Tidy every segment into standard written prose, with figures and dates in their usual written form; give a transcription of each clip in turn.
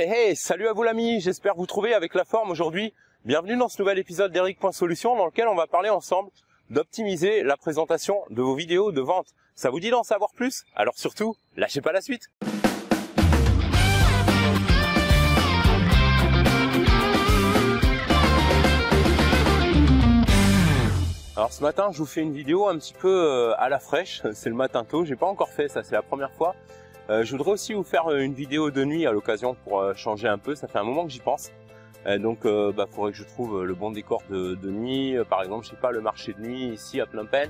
Hey hey, salut à vous l'ami, j'espère vous trouver avec la forme aujourd'hui. Bienvenue dans ce nouvel épisode d'Eric.Solutions dans lequel on va parler ensemble d'optimiser la présentation de vos vidéos de vente. Ça vous dit d'en savoir plus? Alors surtout, lâchez pas la suite. Alors ce matin, je vous fais une vidéo un petit peu à la fraîche, c'est le matin tôt, j'ai pas encore fait ça, c'est la première fois. Je voudrais aussi vous faire une vidéo de nuit à l'occasion pour changer un peu, ça fait un moment que j'y pense. Donc faudrait que je trouve le bon décor de nuit, par exemple, je sais pas, le marché de nuit ici à Phnom Penh,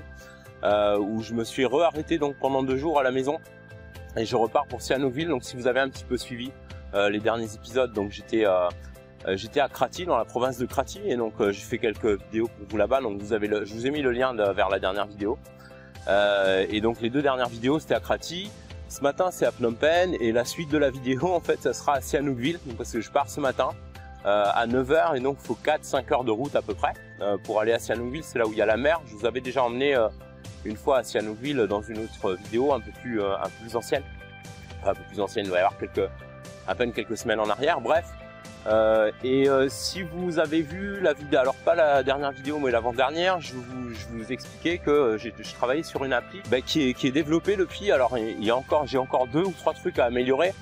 où je me suis re-arrêté donc pendant 2 jours à la maison et je repars pour Sihanoukville. Donc si vous avez un petit peu suivi les derniers épisodes, donc j'étais à Kratie, dans la province de Kratie, et donc j'ai fait quelques vidéos pour vous là-bas. Donc je vous ai mis le lien vers la dernière vidéo. Et donc les 2 dernières vidéos c'était à Kratie. Ce matin c'est à Phnom Penh et la suite de la vidéo en fait ça sera à Sihanoukville, parce que je pars ce matin à 9 h et donc il faut 4-5 heures de route à peu près pour aller à Sihanoukville. C'est là où il y a la mer. Je vous avais déjà emmené une fois à Sihanoukville dans une autre vidéo un peu plus ancienne. Enfin, un peu plus ancienne, il va y avoir à peine quelques semaines en arrière, bref. Si vous avez vu la vidéo, alors pas la dernière vidéo mais l'avant-dernière, je vous expliquais que je travaillais sur une appli qui est développée depuis. Alors j'ai encore 2 ou 3 trucs à améliorer,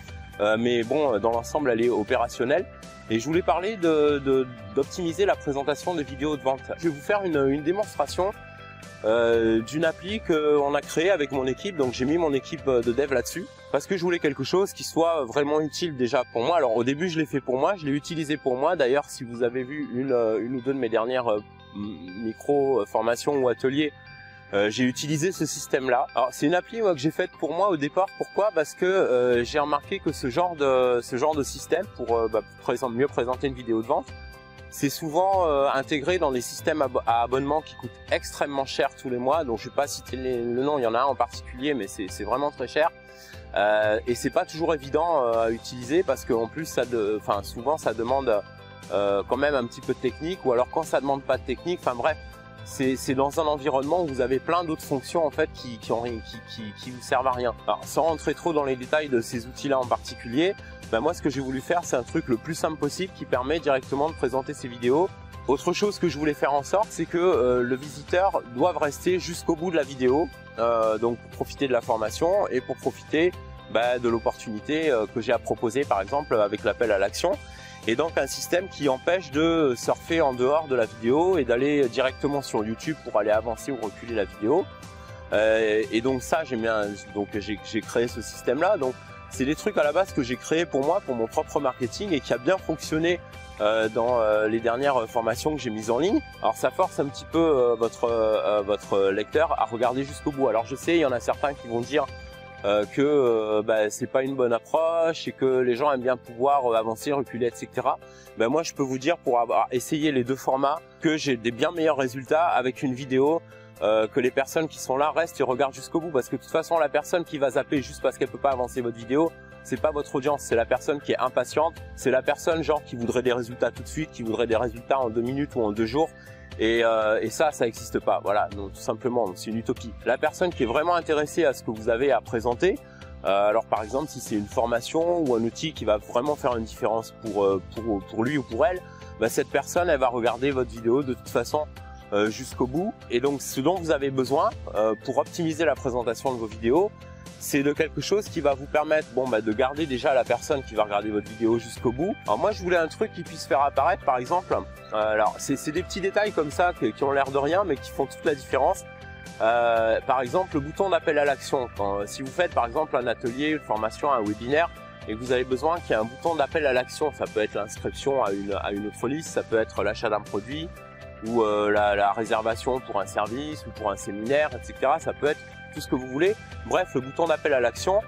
mais bon, dans l'ensemble elle est opérationnelle. Et je voulais parler d'optimiser la présentation des vidéos de vente. Je vais vous faire une démonstration d'une appli qu'on a créée avec mon équipe. Donc j'ai mis mon équipe de dev là-dessus parce que je voulais quelque chose qui soit vraiment utile déjà pour moi. Alors au début je l'ai fait pour moi, je l'ai utilisé pour moi. D'ailleurs si vous avez vu une ou deux de mes dernières micro formations ou ateliers, j'ai utilisé ce système là. Alors c'est une appli que j'ai faite pour moi au départ. Pourquoi? Parce que j'ai remarqué que ce genre de système pour mieux présenter une vidéo de vente, c'est souvent intégré dans des systèmes à abonnement qui coûtent extrêmement cher tous les mois. Donc je ne vais pas citer le nom, il y en a un en particulier, mais c'est vraiment très cher. Et c'est pas toujours évident à utiliser parce qu'en plus souvent ça demande quand même un petit peu de technique, ou alors quand ça demande pas de technique, enfin bref, c'est dans un environnement où vous avez plein d'autres fonctions en fait qui vous servent à rien. Alors sans rentrer trop dans les détails de ces outils là en particulier, moi ce que j'ai voulu faire c'est un truc le plus simple possible qui permet directement de présenter ces vidéos. Autre chose que je voulais faire en sorte, c'est que le visiteur doive rester jusqu'au bout de la vidéo, donc pour profiter de la formation et pour profiter de l'opportunité que j'ai à proposer, par exemple avec l'appel à l'action. Et donc un système qui empêche de surfer en dehors de la vidéo et d'aller directement sur YouTube pour aller avancer ou reculer la vidéo. Et donc ça j'ai créé ce système là. Donc c'est des trucs à la base que j'ai créé pour moi, pour mon propre marketing, et qui a bien fonctionné dans les dernières formations que j'ai mises en ligne. Alors ça force un petit peu votre lecteur à regarder jusqu'au bout. Alors je sais, il y en a certains qui vont dire que c'est pas une bonne approche et que les gens aiment bien pouvoir avancer, reculer, etc. Moi je peux vous dire, pour avoir essayé les 2 formats, que j'ai des bien meilleurs résultats avec une vidéo, que les personnes qui sont là restent et regardent jusqu'au bout, parce que de toute façon la personne qui va zapper juste parce qu'elle peut pas avancer votre vidéo, c'est pas votre audience, c'est la personne qui est impatiente, c'est la personne genre qui voudrait des résultats tout de suite, qui voudrait des résultats en 2 minutes ou en 2 jours. Et ça n'existe pas, voilà, donc, tout simplement, c'est une utopie. La personne qui est vraiment intéressée à ce que vous avez à présenter, alors par exemple si c'est une formation ou un outil qui va vraiment faire une différence pour lui ou pour elle, cette personne elle va regarder votre vidéo de toute façon jusqu'au bout. Et donc ce dont vous avez besoin pour optimiser la présentation de vos vidéos, c'est de quelque chose qui va vous permettre de garder déjà la personne qui va regarder votre vidéo jusqu'au bout. Alors moi je voulais un truc qui puisse faire apparaître, par exemple, alors c'est des petits détails comme ça qui ont l'air de rien mais qui font toute la différence. Par exemple le bouton d'appel à l'action. Si vous faites par exemple un atelier, une formation, un webinaire, et que vous avez besoin qu'il y ait un bouton d'appel à l'action, ça peut être l'inscription à une autre liste, ça peut être l'achat d'un produit, ou la réservation pour un service ou pour un séminaire, etc. Ça peut être tout ce que vous voulez. Bref, le bouton d'appel à l'action,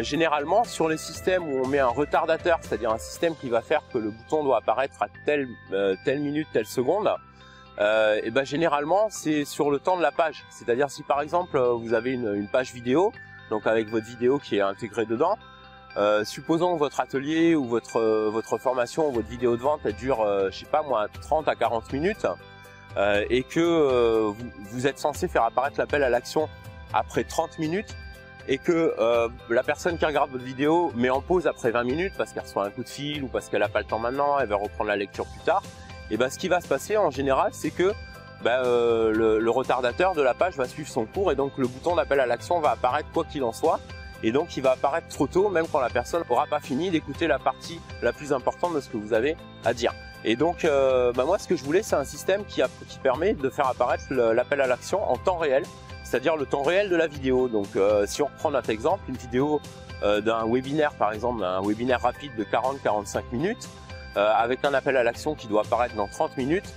généralement sur les systèmes où on met un retardateur, c'est-à-dire un système qui va faire que le bouton doit apparaître à telle minute, telle seconde, généralement c'est sur le temps de la page. C'est-à-dire si par exemple vous avez une page vidéo, donc avec votre vidéo qui est intégrée dedans, supposons que votre atelier ou votre formation ou votre vidéo de vente elle dure je sais pas moi 30 à 40 minutes et que vous êtes censé faire apparaître l'appel à l'action après 30 minutes, et que la personne qui regarde votre vidéo met en pause après 20 minutes parce qu'elle reçoit un coup de fil ou parce qu'elle n'a pas le temps maintenant, elle va reprendre la lecture plus tard, et ben ce qui va se passer en général, c'est que le retardateur de la page va suivre son cours, et donc le bouton d'appel à l'action va apparaître quoi qu'il en soit, et donc il va apparaître trop tôt, même quand la personne n'aura pas fini d'écouter la partie la plus importante de ce que vous avez à dire. Et donc moi ce que je voulais, c'est un système qui permet de faire apparaître l'appel à l'action en temps réel, c'est-à-dire le temps réel de la vidéo. Donc si on reprend notre exemple, une vidéo d'un webinaire par exemple, un webinaire rapide de 40-45 minutes, avec un appel à l'action qui doit apparaître dans 30 minutes,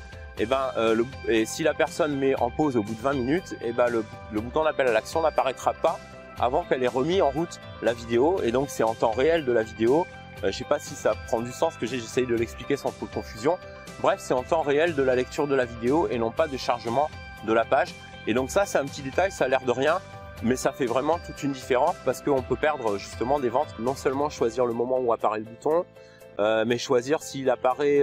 et si la personne met en pause au bout de 20 minutes, le bouton d'appel à l'action n'apparaîtra pas avant qu'elle ait remis en route la vidéo, et donc c'est en temps réel de la vidéo. Je sais pas si ça prend du sens, que j'essaye de l'expliquer sans trop de confusion. Bref, c'est en temps réel de la lecture de la vidéo et non pas de chargement de la page. Et donc ça, c'est un petit détail, ça a l'air de rien, mais ça fait vraiment toute une différence parce qu'on peut perdre justement des ventes. Non seulement choisir le moment où apparaît le bouton, mais choisir s'il apparaît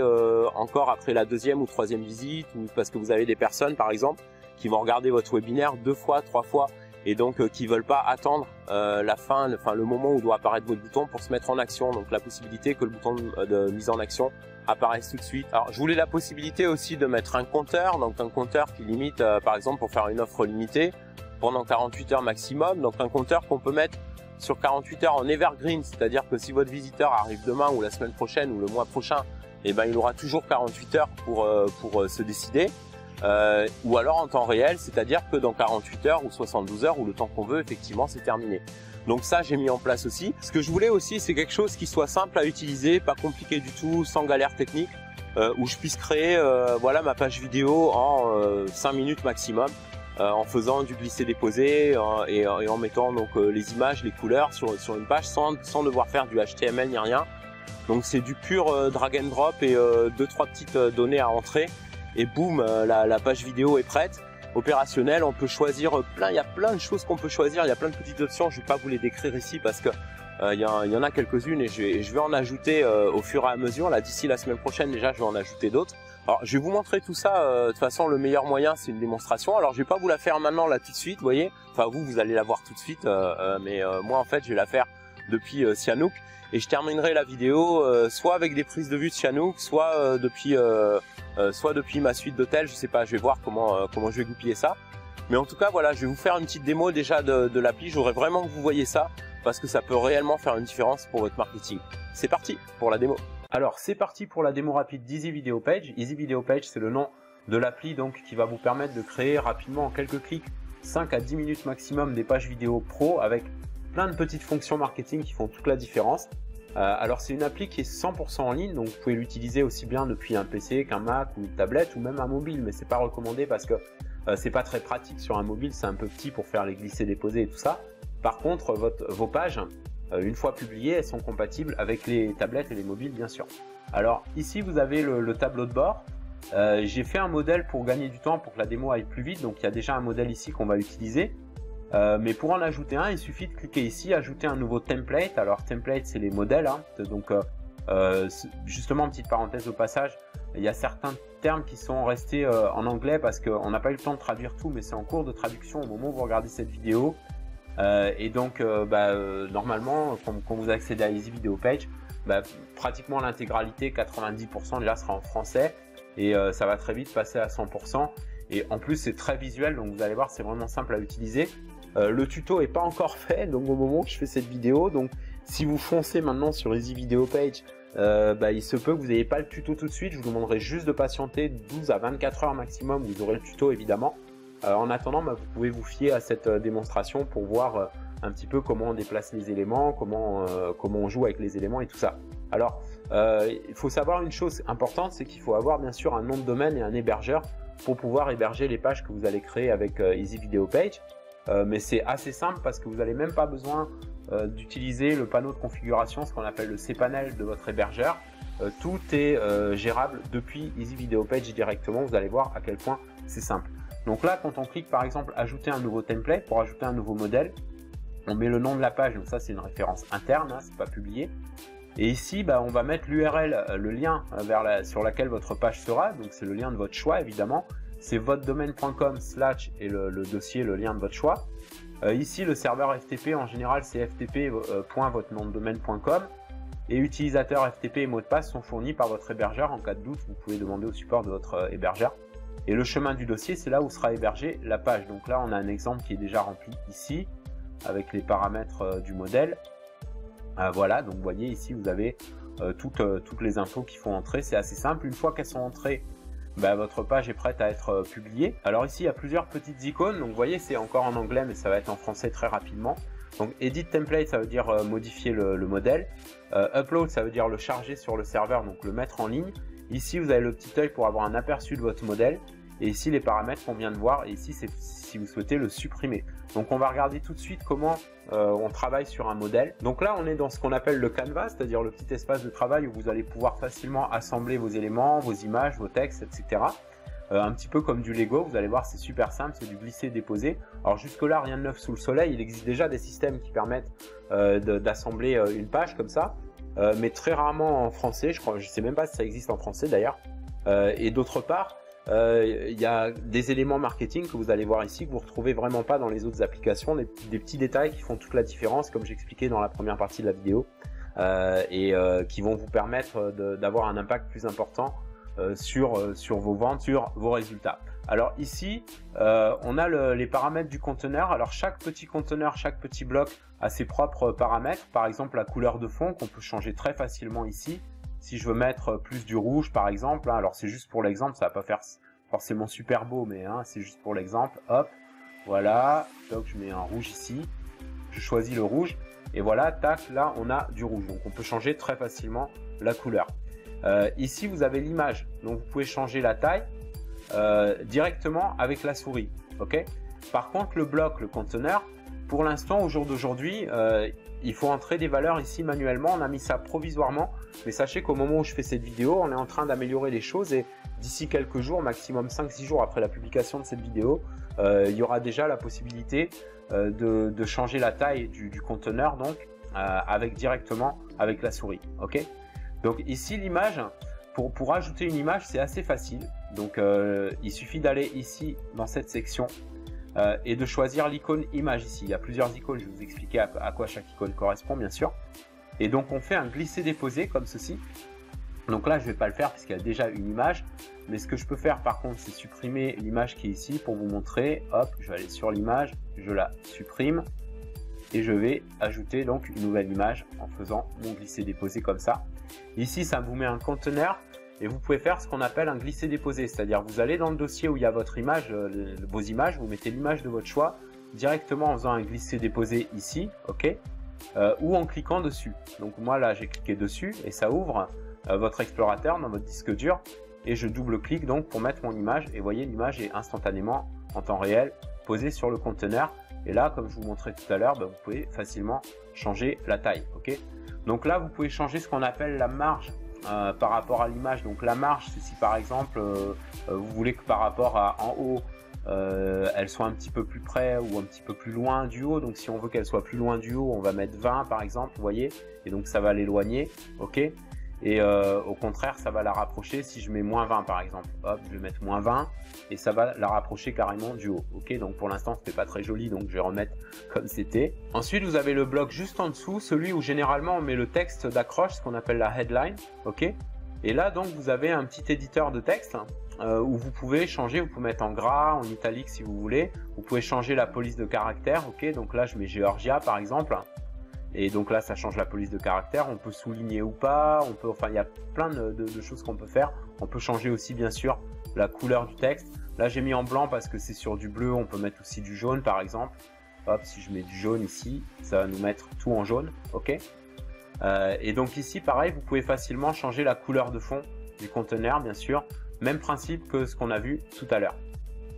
encore après la deuxième ou troisième visite, ou parce que vous avez des personnes par exemple qui vont regarder votre webinaire 2 fois, 3 fois, et donc qui veulent pas attendre le moment où doit apparaître votre bouton pour se mettre en action. Donc la possibilité que le bouton de mise en action apparaisse tout de suite. Alors je voulais la possibilité aussi de mettre un compteur, donc un compteur qui limite par exemple pour faire une offre limitée pendant 48 heures maximum, donc un compteur qu'on peut mettre sur 48 heures en evergreen, c'est-à-dire que si votre visiteur arrive demain ou la semaine prochaine ou le mois prochain, il aura toujours 48 heures pour se décider. Ou alors en temps réel, c'est-à-dire que dans 48 heures ou 72 heures ou le temps qu'on veut, effectivement c'est terminé. Donc ça j'ai mis en place aussi. Ce que je voulais aussi, c'est quelque chose qui soit simple à utiliser, pas compliqué du tout, sans galère technique, où je puisse créer ma page vidéo en 5 minutes maximum, en faisant du glisser-déposer et en mettant donc les images, les couleurs sur une page sans devoir faire du HTML ni rien. Donc c'est du pur drag and drop et 2-3 petites données à entrer. Et boum, la page vidéo est prête, opérationnelle. On peut choisir il y a plein de choses qu'on peut choisir, il y a plein de petites options. Je ne vais pas vous les décrire ici parce que il y en a quelques-unes et je vais en ajouter au fur et à mesure. Là, d'ici la semaine prochaine, déjà, je vais en ajouter d'autres. Alors, je vais vous montrer tout ça. De toute façon, le meilleur moyen, c'est une démonstration. Alors, je vais pas vous la faire maintenant, là, tout de suite, vous voyez. Enfin, vous allez la voir tout de suite. Mais moi, en fait, je vais la faire depuis Sihanouk. Et je terminerai la vidéo soit avec des prises de vue de Sihanouk, soit depuis ma suite d'hôtel. Je sais pas, je vais voir comment je vais goupiller ça. Mais en tout cas, voilà, je vais vous faire une petite démo déjà de l'appli. Je voudrais vraiment que vous voyez ça parce que ça peut réellement faire une différence pour votre marketing. C'est parti pour la démo. Alors, c'est parti pour la démo rapide d'Easy Video Page. Easy Video Page, c'est le nom de l'appli donc qui va vous permettre de créer rapidement en quelques clics, 5 à 10 minutes maximum, des pages vidéo pro avec plein de petites fonctions marketing qui font toute la différence. Alors c'est une appli qui est 100% en ligne, donc vous pouvez l'utiliser aussi bien depuis un PC qu'un Mac ou une tablette ou même un mobile, mais c'est pas recommandé parce que c'est pas très pratique sur un mobile, c'est un peu petit pour faire les glisser-déposer et tout ça. Par contre, vos pages, une fois publiées, elles sont compatibles avec les tablettes et les mobiles bien sûr. Alors ici vous avez le tableau de bord. J'ai fait un modèle pour gagner du temps, pour que la démo aille plus vite, donc il y a déjà un modèle ici qu'on va utiliser. Mais pour en ajouter un, il suffit de cliquer ici, ajouter un nouveau template. Alors template, c'est les modèles, hein. Donc justement, petite parenthèse au passage, il y a certains termes qui sont restés en anglais parce qu'on n'a pas eu le temps de traduire tout, mais c'est en cours de traduction au moment où vous regardez cette vidéo. Et donc normalement, quand vous accédez à Easy Video Page, pratiquement l'intégralité, 90% déjà sera en français, et ça va très vite passer à 100%. Et en plus c'est très visuel, donc vous allez voir, c'est vraiment simple à utiliser. Le tuto est pas encore fait, donc au moment où je fais cette vidéo, donc si vous foncez maintenant sur Easy Video Page, il se peut que vous n'ayez pas le tuto tout de suite. Je vous demanderai juste de patienter 12 à 24 heures maximum, vous aurez le tuto évidemment. En attendant, vous pouvez vous fier à cette démonstration pour voir un petit peu comment on déplace les éléments, comment on joue avec les éléments et tout ça. Alors il faut savoir une chose importante, c'est qu'il faut avoir bien sûr un nom de domaine et un hébergeur pour pouvoir héberger les pages que vous allez créer avec Easy Video Page. Mais c'est assez simple parce que vous n'avez même pas besoin d'utiliser le panneau de configuration, ce qu'on appelle le cPanel de votre hébergeur. Tout est gérable depuis Easy Video Page directement. Vous allez voir à quel point c'est simple. Donc là, quand on clique par exemple ajouter un nouveau template, pour ajouter un nouveau modèle, on met le nom de la page, donc ça c'est une référence interne, hein, c'est pas publié. Et ici, on va mettre l'URL, le lien sur laquelle votre page sera, donc c'est le lien de votre choix évidemment. C'est votredomaine.com/ et le dossier, le lien de votre choix. Ici, le serveur FTP, en général, c'est ftp.votrenomdedomaine.com. Et utilisateurs FTP et mots de passe sont fournis par votre hébergeur. En cas de doute, vous pouvez demander au support de votre hébergeur. Et le chemin du dossier, c'est là où sera hébergée la page. Donc là, on a un exemple qui est déjà rempli ici, avec les paramètres du modèle. Voilà, donc vous voyez ici, vous avez toutes les infos qui font entrer. C'est assez simple. Une fois qu'elles sont entrées, votre page est prête à être publiée. Alors ici, il y a plusieurs petites icônes. Donc vous voyez, c'est encore en anglais, mais ça va être en français très rapidement. Donc Edit Template, ça veut dire modifier le modèle. Upload, ça veut dire le charger sur le serveur, donc le mettre en ligne. Ici, vous avez le petit œil pour avoir un aperçu de votre modèle. Et ici, les paramètres qu'on vient de voir. Et ici, c'est si vous souhaitez le supprimer. Donc on va regarder tout de suite comment on travaille sur un modèle. Donc là, on est dans ce qu'on appelle le canvas, c'est-à-dire le petit espace de travail où vous allez pouvoir facilement assembler vos éléments, vos images, vos textes, etc. Un petit peu comme du Lego, vous allez voir, c'est super simple, c'est du glisser-déposer. Alors jusque là, rien de neuf sous le soleil, il existe déjà des systèmes qui permettent d'assembler une page comme ça, mais très rarement en français, je ne sais même pas si ça existe en français d'ailleurs. Et d'autre part, il y a des éléments marketing que vous allez voir ici, que vous ne retrouvez vraiment pas dans les autres applications, des petits détails qui font toute la différence, comme j'expliquais dans la première partie de la vidéo, et qui vont vous permettre d'avoir un impact plus important sur vos ventes, sur vos résultats. Alors ici, on a les paramètres du conteneur. Alors chaque petit conteneur, chaque petit bloc a ses propres paramètres. Par exemple, la couleur de fond qu'on peut changer très facilement ici. Si je veux mettre plus du rouge, par exemple, alors c'est juste pour l'exemple, ça va pas faire forcément super beau, mais c'est juste pour l'exemple. Hop, voilà. Donc je mets un rouge ici. Je choisis le rouge et voilà, tac, là on a du rouge. Donc on peut changer très facilement la couleur. Ici vous avez l'image, donc vous pouvez changer la taille directement avec la souris. Ok. Par contre le bloc, le conteneur, pour l'instant au jour d'aujourd'hui, il faut entrer des valeurs ici manuellement. On a mis ça provisoirement, mais sachez qu'au moment où je fais cette vidéo, on est en train d'améliorer les choses et d'ici quelques jours, maximum 5-6 jours après la publication de cette vidéo, il y aura déjà la possibilité de changer la taille du conteneur, donc directement avec la souris. Ok. Donc ici l'image, pour ajouter une image, c'est assez facile. Donc il suffit d'aller ici dans cette section et de choisir l'icône image ici. Il y a plusieurs icônes, je vais vous expliquer à quoi chaque icône correspond bien sûr. Et donc on fait un glisser-déposer comme ceci. Donc là je ne vais pas le faire puisqu'il y a déjà une image. Mais ce que je peux faire par contre, c'est supprimer l'image qui est ici pour vous montrer. Hop, je vais aller sur l'image, je la supprime. Et je vais ajouter donc une nouvelle image en faisant mon glisser-déposer comme ça. Ici, ça vous met un conteneur et vous pouvez faire ce qu'on appelle un glisser-déposer. C'est-à-dire vous allez dans le dossier où il y a votre image, vos images, vous mettez l'image de votre choix directement en faisant un glisser-déposer ici, ok, ou en cliquant dessus. Donc moi là, j'ai cliqué dessus et ça ouvre votre explorateur dans votre disque dur et je double-clique donc pour mettre mon image et vous voyez l'image est instantanément en temps réel posée sur le conteneur. Et là, comme je vous montrais tout à l'heure, vous pouvez facilement changer la taille. Ok. Donc là, vous pouvez changer ce qu'on appelle la marge par rapport à l'image. Donc la marge, c'est si par exemple, vous voulez que par rapport à en haut, elle soit un petit peu plus près ou un petit peu plus loin du haut. Donc si on veut qu'elle soit plus loin du haut, on va mettre 20 par exemple, vous voyez. Et donc ça va l'éloigner. Ok. Et au contraire, ça va la rapprocher si je mets moins 20 par exemple. Hop, je vais mettre moins 20 et ça va la rapprocher carrément du haut. Ok, donc pour l'instant, c'était pas très joli, donc je vais remettre comme c'était. Ensuite, vous avez le bloc juste en dessous, celui où généralement on met le texte d'accroche, ce qu'on appelle la headline. Ok, et là donc vous avez un petit éditeur de texte où vous pouvez changer, vous pouvez mettre en gras, en italique si vous voulez. Vous pouvez changer la police de caractère. Ok, donc là je mets Georgia par exemple. Et donc là, ça change la police de caractère. On peut souligner ou pas. On peut, enfin, il y a plein de choses qu'on peut faire. On peut changer aussi, bien sûr, la couleur du texte. Là, j'ai mis en blanc parce que c'est sur du bleu. On peut mettre aussi du jaune, par exemple. Hop, si je mets du jaune ici, ça va nous mettre tout en jaune. Ok. Et donc ici, pareil, vous pouvez facilement changer la couleur de fond du conteneur, bien sûr. Même principe que ce qu'on a vu tout à l'heure.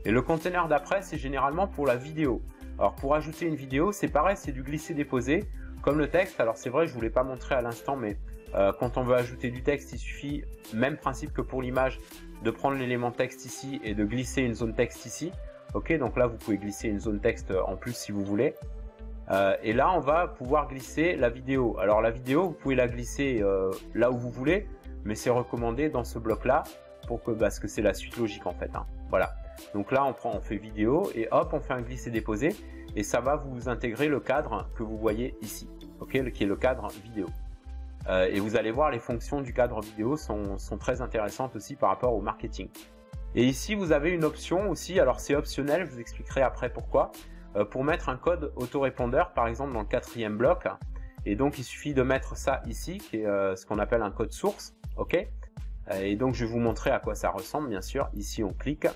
Et le conteneur d'après, c'est généralement pour la vidéo. Alors, pour ajouter une vidéo, c'est pareil, c'est du glisser-déposer. Comme le texte, alors c'est vrai, je ne vous l'ai pas montré à l'instant, mais quand on veut ajouter du texte, il suffit, même principe que pour l'image, de prendre l'élément texte ici et de glisser une zone texte ici. Ok, donc là, vous pouvez glisser une zone texte en plus si vous voulez. Et là, on va pouvoir glisser la vidéo. Alors la vidéo, vous pouvez la glisser là où vous voulez, mais c'est recommandé dans ce bloc-là, parce que c'est la suite logique en fait. Hein. Voilà. Donc là, on fait vidéo et hop, on fait un glisser-déposer. et ça va vous intégrer le cadre que vous voyez ici, ok, qui est le cadre vidéo. Et vous allez voir, les fonctions du cadre vidéo sont très intéressantes aussi par rapport au marketing. Et ici, vous avez une option aussi, alors c'est optionnel, je vous expliquerai après pourquoi, pour mettre un code autorépondeur, par exemple dans le 4e bloc. Et donc, il suffit de mettre ça ici, qui est ce qu'on appelle un code source, ok. Et donc, je vais vous montrer à quoi ça ressemble, bien sûr. Ici, on clique.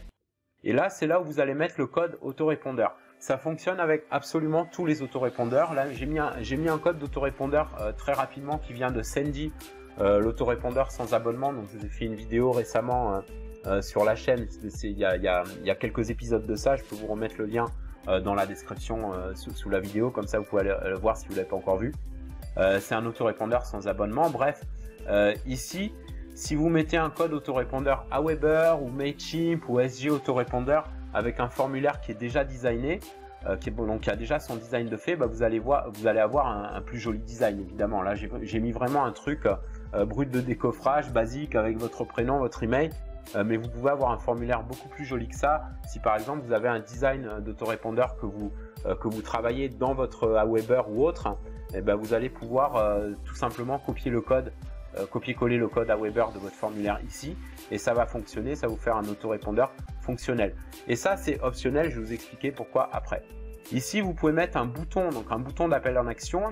Et là, c'est là où vous allez mettre le code autorépondeur. Ça fonctionne avec absolument tous les autorépondeurs. Là, j'ai mis un code d'autorépondeur très rapidement qui vient de Sendy, l'autorépondeur sans abonnement. Donc, je vous ai fait une vidéo récemment sur la chaîne. Il y a quelques épisodes de ça. Je peux vous remettre le lien dans la description sous la vidéo. Comme ça, vous pouvez aller le voir si vous ne l'avez pas encore vu. C'est un autorépondeur sans abonnement. Bref, ici, si vous mettez un code autorépondeur Aweber ou Mailchimp ou SG autorépondeur avec un formulaire qui est déjà designé, qui a déjà son design de fait, bah vous allez avoir un plus joli design évidemment. Là, j'ai mis vraiment un truc brut de décoffrage, basique, avec votre prénom, votre email. Mais vous pouvez avoir un formulaire beaucoup plus joli que ça. Si par exemple vous avez un design d'autorépondeur que vous travaillez dans votre Aweber ou autre, et ben vous allez pouvoir tout simplement copier-coller le code Aweber de votre formulaire ici, et ça va fonctionner, ça va vous faire un autorépondeur fonctionnel. Et ça, c'est optionnel, je vais vous expliquer pourquoi après. Ici, vous pouvez mettre un bouton, donc un bouton d'appel en action,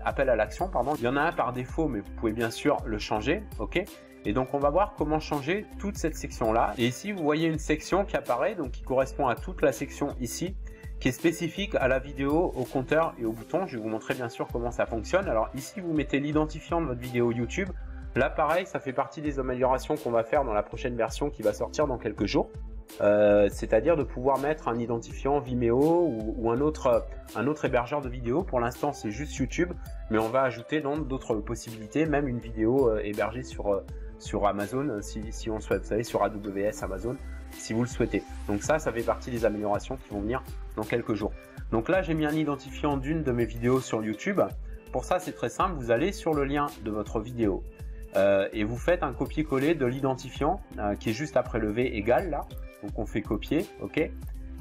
appel à l'action, pardon. Il y en a un par défaut, mais vous pouvez bien sûr le changer, ok. Et donc, on va voir comment changer toute cette section-là. Et ici, vous voyez une section qui apparaît, donc qui correspond à toute la section ici, qui est spécifique à la vidéo, au compteur et au bouton. Je vais vous montrer bien sûr comment ça fonctionne. Alors ici, vous mettez l'identifiant de votre vidéo YouTube. Là, pareil, ça fait partie des améliorations qu'on va faire dans la prochaine version qui va sortir dans quelques jours. C'est-à-dire de pouvoir mettre un identifiant Vimeo ou un autre hébergeur de vidéo. Pour l'instant, c'est juste YouTube, mais on va ajouter donc d'autres possibilités, même une vidéo hébergée sur Amazon, si on le souhaite, vous savez, sur AWS, Amazon, si vous le souhaitez. Donc ça fait partie des améliorations qui vont venir dans quelques jours. Donc là, j'ai mis un identifiant d'une de mes vidéos sur YouTube. Pour ça, c'est très simple, vous allez sur le lien de votre vidéo et vous faites un copier-coller de l'identifiant qui est juste après le V égal là. Donc on fait copier, ok. Et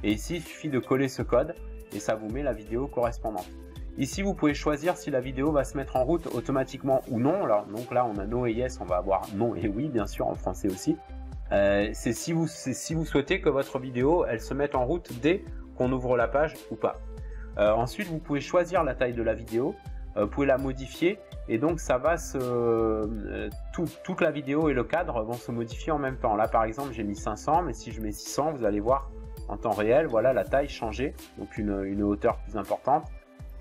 ici, il suffit de coller ce code et ça vous met la vidéo correspondante. Ici, vous pouvez choisir si la vidéo va se mettre en route automatiquement ou non. Alors, donc là, on a no et yes, on va avoir non et oui, bien sûr, en français aussi. C'est si vous souhaitez que votre vidéo, elle se mette en route dès qu'on ouvre la page ou pas. Ensuite, vous pouvez choisir la taille de la vidéo, vous pouvez la modifier et donc ça va toute la vidéo et le cadre vont se modifier en même temps. Là, par exemple, j'ai mis 500, mais si je mets 600, vous allez voir en temps réel, voilà la taille changer, donc une hauteur plus importante.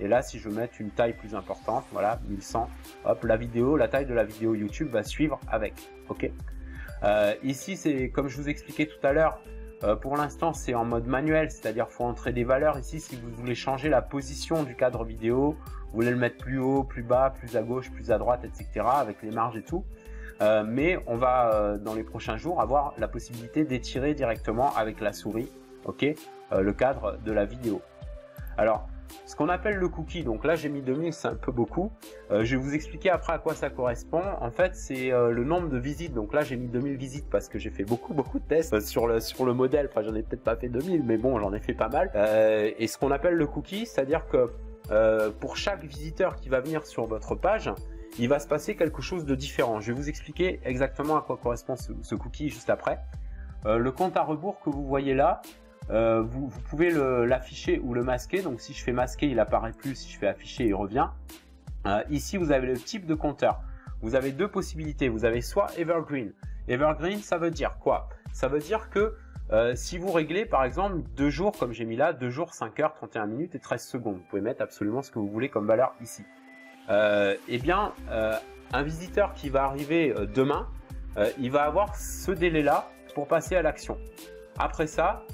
Et là, si je veux mettre une taille plus importante, voilà, 1100, hop, la taille de la vidéo YouTube va suivre avec, ok. Ici, c'est comme je vous expliquais tout à l'heure, pour l'instant, c'est en mode manuel, c'est-à-dire faut entrer des valeurs. Ici, si vous voulez changer la position du cadre vidéo, vous voulez le mettre plus haut, plus bas, plus à gauche, plus à droite, etc., avec les marges et tout. Mais on va, dans les prochains jours, avoir la possibilité d'étirer directement avec la souris, ok, le cadre de la vidéo. Alors, ce qu'on appelle le cookie, donc là j'ai mis 2000, c'est un peu beaucoup. Je vais vous expliquer après à quoi ça correspond. En fait, c'est le nombre de visites. Donc là j'ai mis 2000 visites parce que j'ai fait beaucoup de tests sur le modèle. Enfin, j'en ai peut-être pas fait 2000, mais bon, j'en ai fait pas mal. Et ce qu'on appelle le cookie, c'est-à-dire que pour chaque visiteur qui va venir sur votre page, il va se passer quelque chose de différent. Je vais vous expliquer exactement à quoi correspond ce cookie juste après. Le compte à rebours que vous voyez là, vous pouvez l'afficher ou le masquer. Donc si je fais masquer, il apparaît plus. Si je fais afficher, il revient. Ici, vous avez le type de compteur. Vous avez deux possibilités. Vous avez soit Evergreen. Evergreen, ça veut dire quoi? Ça veut dire que si vous réglez par exemple 2 jours, comme j'ai mis là, 2 jours, 5 heures, 31 minutes et 13 secondes. Vous pouvez mettre absolument ce que vous voulez comme valeur ici. Eh bien, un visiteur qui va arriver demain, il va avoir ce délai-là pour passer à l'action. Après ça,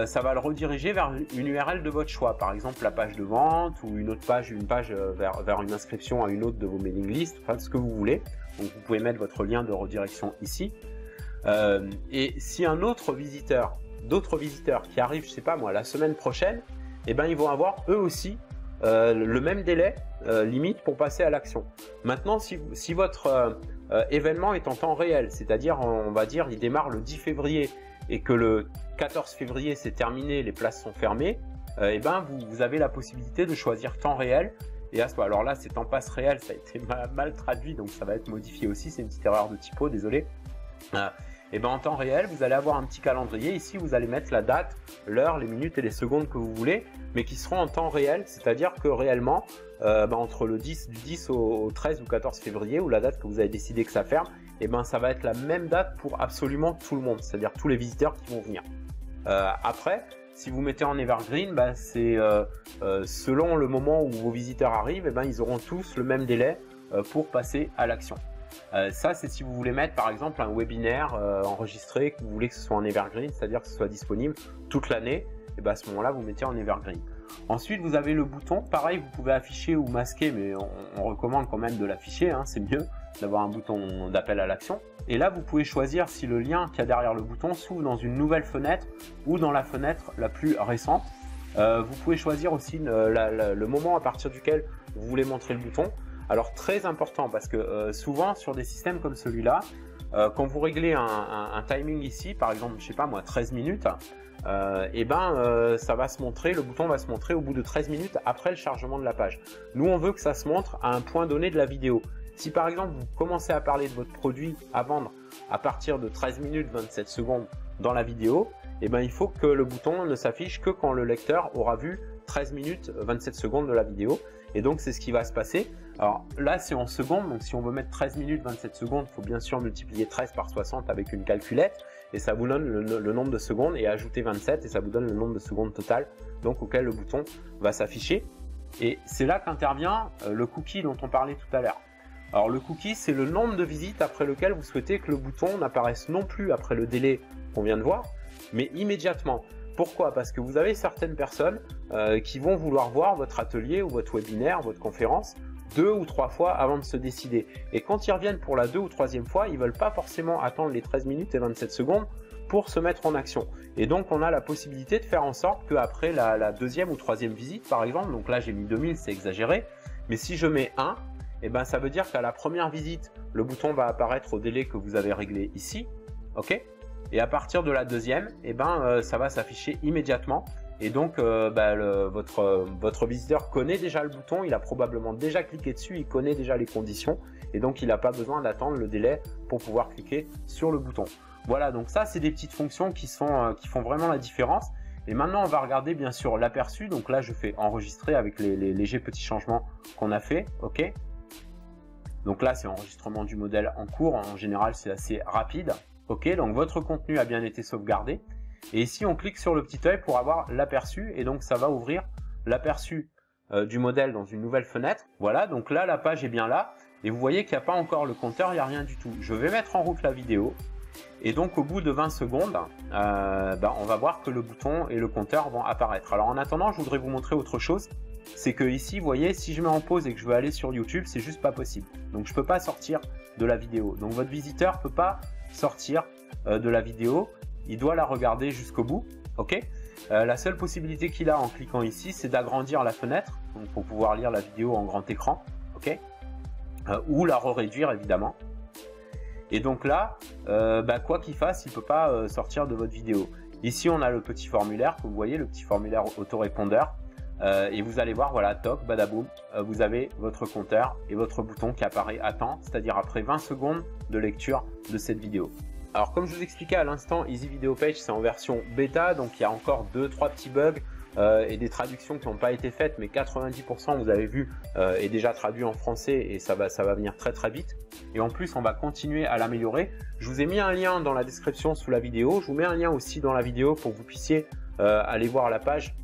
ça va le rediriger vers une URL de votre choix, par exemple la page de vente ou une page vers une inscription à une autre de vos mailing lists, enfin ce que vous voulez. Donc vous pouvez mettre votre lien de redirection ici. Et si un autre visiteur, d'autres visiteurs qui arrivent, je sais pas moi, la semaine prochaine, eh ben ils vont avoir eux aussi le même délai limite pour passer à l'action. Maintenant, si votre événement est en temps réel, c'est-à-dire on va dire il démarre le 10 février et que le 14 février c'est terminé, les places sont fermées, et ben vous avez la possibilité de choisir temps réel. Et alors là, c'est temps passe réel, ça a été mal traduit, donc ça va être modifié aussi. C'est une petite erreur de typo, désolé. Et ben en temps réel, vous allez avoir un petit calendrier. Ici, vous allez mettre la date, l'heure, les minutes et les secondes que vous voulez, mais qui seront en temps réel, c'est-à-dire que réellement, entre du 10 au 13 ou 14 février, ou la date que vous avez décidé que ça ferme, et ben ça va être la même date pour absolument tout le monde, c'est-à-dire tous les visiteurs qui vont venir. Après, si vous mettez en evergreen, c'est selon le moment où vos visiteurs arrivent, et ben ils auront tous le même délai pour passer à l'action. Ça, c'est si vous voulez mettre par exemple un webinaire enregistré, que vous voulez que ce soit en evergreen, c'est-à-dire que ce soit disponible toute l'année, et ben à ce moment-là, vous mettez en evergreen. Ensuite, vous avez le bouton. Pareil, vous pouvez afficher ou masquer, mais on recommande quand même de l'afficher, hein, c'est mieux d'avoir un bouton d'appel à l'action. Et là, vous pouvez choisir si le lien qu'il y a derrière le bouton s'ouvre dans une nouvelle fenêtre ou dans la fenêtre la plus récente. Vous pouvez choisir aussi le moment à partir duquel vous voulez montrer le bouton. Alors très important, parce que souvent sur des systèmes comme celui-là, quand vous réglez un timing ici, par exemple, je sais pas moi, 13 minutes, ça va se montrer, le bouton va se montrer au bout de 13 minutes après le chargement de la page. Nous, on veut que ça se montre à un point donné de la vidéo. Si par exemple vous commencez à parler de votre produit à vendre à partir de 13 minutes 27 secondes dans la vidéo, il faut que le bouton ne s'affiche que quand le lecteur aura vu 13 minutes 27 secondes de la vidéo. Et donc c'est ce qui va se passer. Alors là c'est en secondes, donc si on veut mettre 13 minutes 27 secondes, il faut bien sûr multiplier 13 par 60 avec une calculette, et ça vous donne le nombre de secondes, et ajouter 27, et ça vous donne le nombre de secondes total, donc auquel le bouton va s'afficher. Et c'est là qu'intervient le cookie dont on parlait tout à l'heure. Alors le cookie, c'est le nombre de visites après lequel vous souhaitez que le bouton n'apparaisse non plus après le délai qu'on vient de voir, mais immédiatement. Pourquoi? Parce que vous avez certaines personnes qui vont vouloir voir votre atelier ou votre webinaire, votre conférence 2 ou 3 fois avant de se décider. Et quand ils reviennent pour la 2e ou 3e fois, ils ne veulent pas forcément attendre les 13 minutes et 27 secondes pour se mettre en action. Et donc on a la possibilité de faire en sorte qu'après la 2e ou 3e visite par exemple, donc là j'ai mis 2000, c'est exagéré, mais si je mets 1, ça veut dire qu'à la première visite, le bouton va apparaître au délai que vous avez réglé ici, ok? Et à partir de la 2e, ça va s'afficher immédiatement. Et donc, votre visiteur connaît déjà le bouton, il a probablement déjà cliqué dessus, il connaît déjà les conditions. Et donc, il n'a pas besoin d'attendre le délai pour pouvoir cliquer sur le bouton. Voilà, donc ça, c'est des petites fonctions qui font vraiment la différence. Et maintenant, on va regarder bien sûr l'aperçu. Donc là, je fais enregistrer avec les légers petits changements qu'on a fait, ok? Donc là, c'est enregistrement du modèle en cours. En général, c'est assez rapide. Ok, donc votre contenu a bien été sauvegardé. Et ici, on clique sur le petit œil pour avoir l'aperçu. Et donc, ça va ouvrir l'aperçu du modèle dans une nouvelle fenêtre. Voilà, donc là, la page est bien là. Et vous voyez qu'il n'y a pas encore le compteur, il n'y a rien du tout. Je vais mettre en route la vidéo. Et donc, au bout de 20 secondes, on va voir que le bouton et le compteur vont apparaître. Alors, en attendant, je voudrais vous montrer autre chose. C'est que ici, vous voyez, si je mets en pause et que je veux aller sur YouTube, c'est juste pas possible. Donc, je peux pas sortir de la vidéo. Donc, votre visiteur peut pas sortir de la vidéo, il doit la regarder jusqu'au bout, ok? La seule possibilité qu'il a en cliquant ici, c'est d'agrandir la fenêtre, donc pour pouvoir lire la vidéo en grand écran, ok? Ou la réduire évidemment. Et donc là, quoi qu'il fasse, il ne peut pas sortir de votre vidéo. Ici, on a le petit formulaire, que vous voyez, le petit formulaire autorépondeur. Et vous allez voir, voilà, toc, badaboum, vous avez votre compteur et votre bouton qui apparaît à temps, c'est-à-dire après 20 secondes de lecture de cette vidéo. Alors comme je vous expliquais à l'instant, Easy Video Page c'est en version bêta, donc il y a encore 2-3 petits bugs et des traductions qui n'ont pas été faites, mais 90% vous avez vu est déjà traduit en français et ça va venir très très vite. Et en plus on va continuer à l'améliorer. Je vous ai mis un lien dans la description sous la vidéo, je vous mets un lien aussi dans la vidéo pour que vous puissiez aller voir la page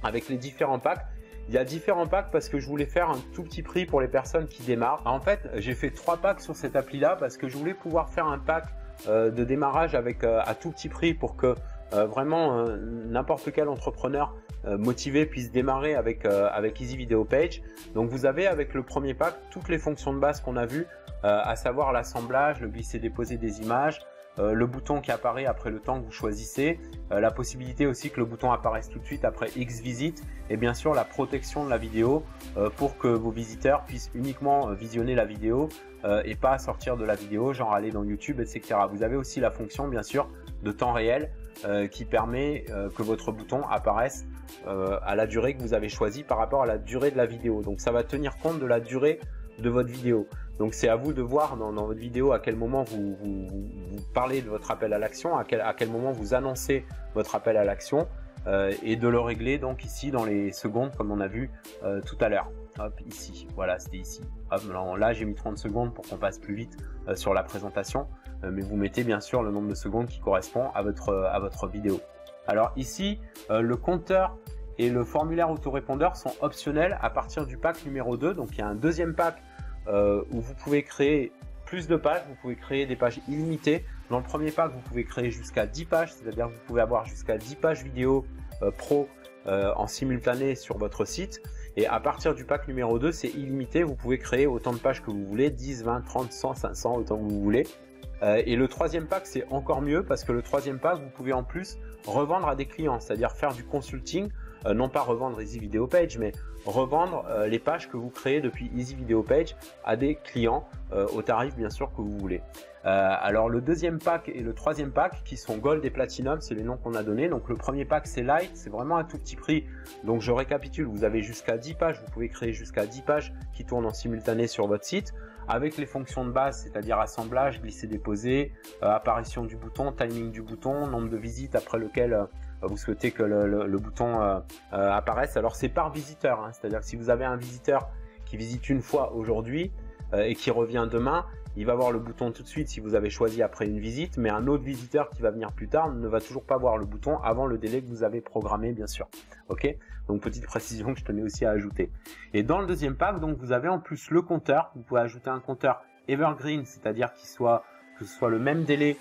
avec les différents packs. Il y a différents packs parce que je voulais faire un tout petit prix pour les personnes qui démarrent. En fait, j'ai fait 3 packs sur cette appli là parce que je voulais pouvoir faire un pack de démarrage avec à tout petit prix pour que vraiment n'importe quel entrepreneur motivé puisse démarrer avec Easy Video Page. Donc vous avez avec le premier pack toutes les fonctions de base qu'on a vues, à savoir l'assemblage, le glisser-déposer des images, le bouton qui apparaît après le temps que vous choisissez, la possibilité aussi que le bouton apparaisse tout de suite après X visites, et bien sûr la protection de la vidéo pour que vos visiteurs puissent uniquement visionner la vidéo et pas sortir de la vidéo, genre aller dans YouTube, etc. Vous avez aussi la fonction bien sûr de temps réel qui permet que votre bouton apparaisse à la durée que vous avez choisie par rapport à la durée de la vidéo. Donc ça va tenir compte de la durée de votre vidéo. Donc c'est à vous de voir dans votre vidéo à quel moment vous parlez de votre appel à l'action, à quel moment vous annoncez votre appel à l'action, et de le régler donc ici dans les secondes comme on a vu tout à l'heure. Hop, ici, voilà, c'était ici. Hop, là j'ai mis 30 secondes pour qu'on passe plus vite sur la présentation, mais vous mettez bien sûr le nombre de secondes qui correspond à votre vidéo. Alors ici, le compteur et le formulaire autorépondeur sont optionnels à partir du pack numéro 2. Donc il y a un deuxième pack où vous pouvez créer plus de pages, vous pouvez créer des pages illimitées. Dans le premier pack, vous pouvez créer jusqu'à 10 pages, c'est-à-dire que vous pouvez avoir jusqu'à 10 pages vidéo pro en simultané sur votre site. Et à partir du pack numéro 2, c'est illimité, vous pouvez créer autant de pages que vous voulez, 10, 20, 30, 100, 500, autant que vous voulez. Et le troisième pack, c'est encore mieux parce que le troisième pack, vous pouvez en plus revendre à des clients, c'est-à-dire faire du consulting, non pas revendre Easy Video Page, mais revendre les pages que vous créez depuis Easy Video Page à des clients au tarif bien sûr que vous voulez. Alors le deuxième pack et le troisième pack qui sont Gold et Platinum, c'est les noms qu'on a donnés. Donc le premier pack c'est Light, c'est vraiment un tout petit prix. Donc je récapitule, vous avez jusqu'à 10 pages, vous pouvez créer jusqu'à 10 pages qui tournent en simultané sur votre site avec les fonctions de base, c'est-à-dire assemblage, glisser-déposer, apparition du bouton, timing du bouton, nombre de visites après lequel vous souhaitez que le bouton apparaisse. Alors c'est par visiteur, hein, c'est-à-dire que si vous avez un visiteur qui visite une fois aujourd'hui et qui revient demain, il va voir le bouton tout de suite si vous avez choisi après une visite, mais un autre visiteur qui va venir plus tard ne va toujours pas voir le bouton avant le délai que vous avez programmé bien sûr. Ok, donc petite précision que je tenais aussi à ajouter. Et dans le deuxième pack, donc vous avez en plus le compteur. Vous pouvez ajouter un compteur evergreen, c'est-à-dire que ce soit le même délai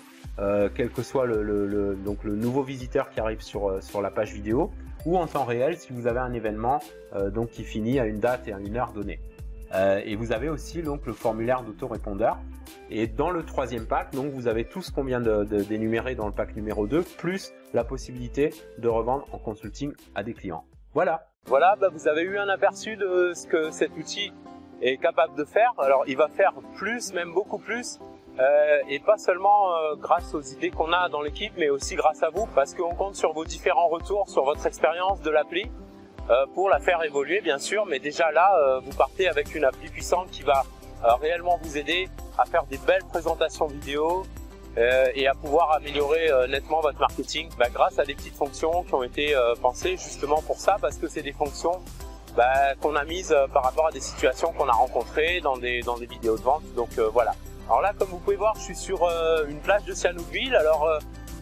quel que soit le nouveau visiteur qui arrive sur la page vidéo, ou en temps réel si vous avez un événement donc qui finit à une date et à une heure donnée. Et vous avez aussi donc le formulaire d'autorépondeur. Et dans le troisième pack, donc vous avez tout ce qu'on vient d'énumérer dans le pack numéro 2, plus la possibilité de revendre en consulting à des clients. Voilà. Voilà, vous avez eu un aperçu de ce que cet outil est capable de faire. Alors il va faire plus, même beaucoup plus, et pas seulement grâce aux idées qu'on a dans l'équipe, mais aussi grâce à vous, parce qu'on compte sur vos différents retours, sur votre expérience de l'appli, pour la faire évoluer bien sûr. Mais déjà là, vous partez avec une appli puissante qui va réellement vous aider à faire des belles présentations vidéo et à pouvoir améliorer nettement votre marketing grâce à des petites fonctions qui ont été pensées justement pour ça, parce que c'est des fonctions qu'on a mises par rapport à des situations qu'on a rencontrées dans des vidéos de vente. Donc voilà. Alors là, comme vous pouvez voir, je suis sur une plage de Sihanoukville. Alors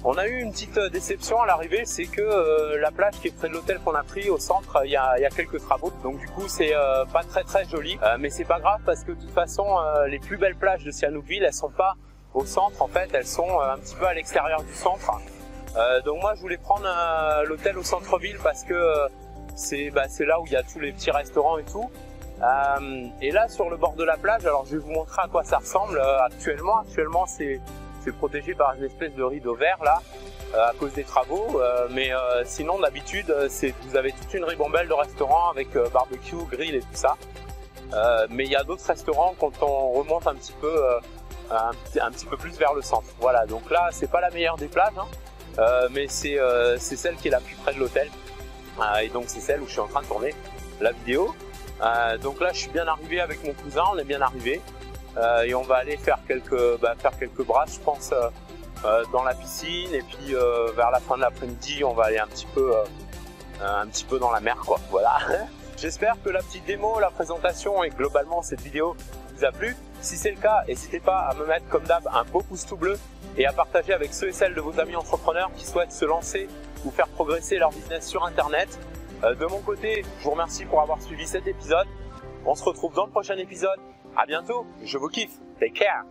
on a eu une petite déception à l'arrivée, c'est que la plage qui est près de l'hôtel qu'on a pris au centre, il y a quelques travaux, donc du coup c'est pas très joli, mais c'est pas grave parce que de toute façon les plus belles plages de Sihanoukville, elles sont pas au centre, en fait elles sont un petit peu à l'extérieur du centre. Donc moi je voulais prendre l'hôtel au centre-ville parce que c'est là où il y a tous les petits restaurants et tout. Et là sur le bord de la plage, alors je vais vous montrer à quoi ça ressemble actuellement. Actuellement c'est protégé par une espèce de rideau vert là à cause des travaux, mais sinon d'habitude vous avez toute une ribambelle de restaurants avec barbecue, grill et tout ça, mais il y a d'autres restaurants quand on remonte un petit peu plus vers le centre. Voilà, donc là c'est pas la meilleure des plages, hein, mais c'est celle qui est la plus près de l'hôtel, et donc c'est celle où je suis en train de tourner la vidéo. Donc là je suis bien arrivé avec mon cousin, on est bien arrivé. Et on va aller faire quelques brasses, je pense, dans la piscine, et puis vers la fin de l'après-midi on va aller un petit peu dans la mer, quoi. Voilà. J'espère que la petite démo, la présentation et globalement cette vidéo vous a plu. Si c'est le cas, n'hésitez pas à me mettre comme d'hab un beau pouce tout bleu et à partager avec ceux et celles de vos amis entrepreneurs qui souhaitent se lancer ou faire progresser leur business sur internet. De mon côté, je vous remercie pour avoir suivi cet épisode. On se retrouve dans le prochain épisode. À bientôt, je vous kiffe. Take care.